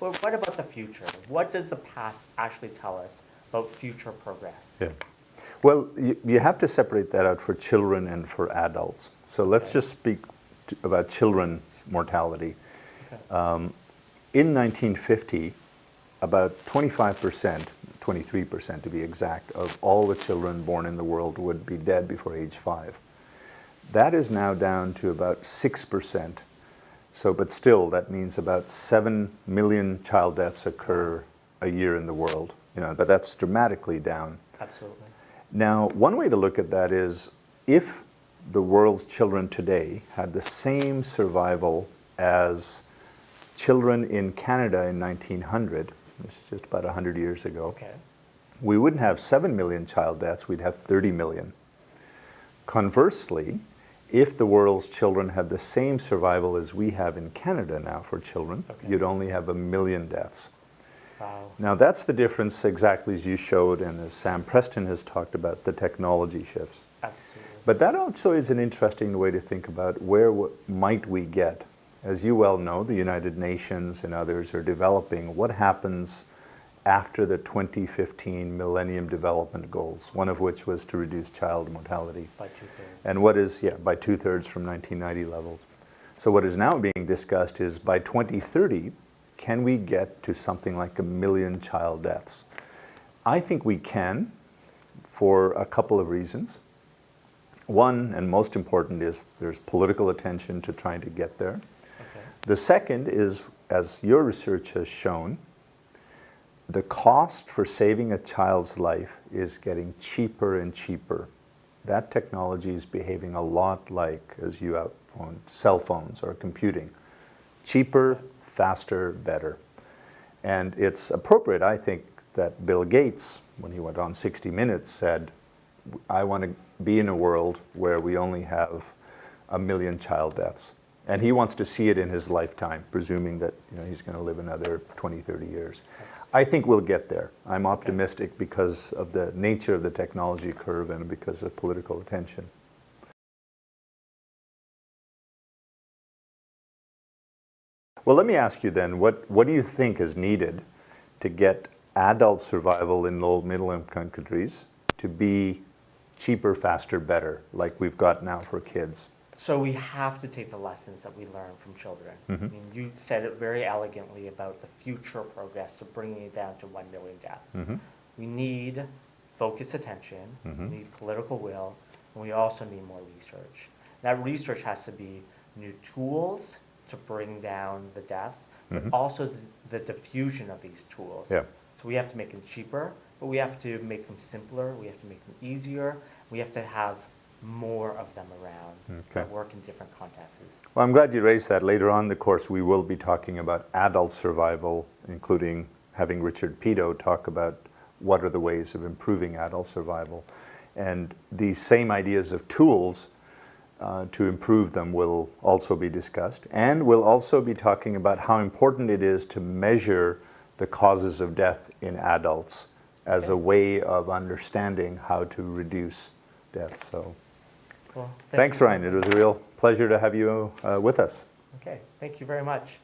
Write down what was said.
But what about the future? What does the past actually tell us about future progress? Yeah. Well, you have to separate that out for children and for adults. So let's just speak about children's mortality. Okay. In 1950, about 25%, 23% to be exact, of all the children born in the world would be dead before age 5. That is now down to about 6%. So, but still, that means about 7 million child deaths occur a year in the world. But that's dramatically down. Absolutely. Now, one way to look at that is if the world's children today had the same survival as children in Canada in 1900, which is just about 100 years ago, Okay. we wouldn't have 7 million child deaths, we'd have 30 million. Conversely, if the world's children had the same survival as we have in Canada now for children, you'd only have 1 million deaths. Wow. Now that's the difference exactly as you showed and as Sam Preston has talked about, the technology shifts. Absolutely. But that also is an interesting way to think about where might we get. As you well know, the United Nations and others are developing what happens after the 2015 Millennium Development Goals, one of which was to reduce child mortality. By 2/3. And what is, by 2/3 from 1990 levels. So what is now being discussed is by 2030, can we get to something like 1 million child deaths? I think we can for a couple of reasons. One, and most important, is there's political attention to trying to get there. Okay. The second is, as your research has shown, the cost for saving a child's life is getting cheaper and cheaper. That technology is behaving a lot like, as you outlined, cell phones or computing. Cheaper, faster, better. And it's appropriate, I think, that Bill Gates, when he went on 60 Minutes, said, I want to be in a world where we only have 1 million child deaths. And he wants to see it in his lifetime, presuming that he's going to live another 20, 30 years. I think we'll get there. I'm optimistic because of the nature of the technology curve and because of political attention. Well, let me ask you then, what do you think is needed to get adult survival in low middle-income countries to be cheaper, faster, better, like we've got now for kids? So we have to take the lessons that we learn from children. Mm-hmm. I mean, you said it very elegantly about the future progress of bringing it down to 1 million deaths. Mm-hmm. We need focused attention, Mm-hmm. we need political will, and we also need more research. That research has to be new tools to bring down the deaths, but Mm-hmm. also the diffusion of these tools. Yeah. So we have to make them cheaper, but we have to make them simpler, we have to make them easier, we have to have more of them around that work in different contexts. Well, I'm glad you raised that. Later on in the course, we will be talking about adult survival, including having Richard Pito talk about what are the ways of improving adult survival. And these same ideas of tools to improve them will also be discussed. And we'll also be talking about how important it is to measure the causes of death in adults as a way of understanding how to reduce deaths. So, Well, thanks, Ryan. It was a real pleasure to have you with us. Okay, thank you very much.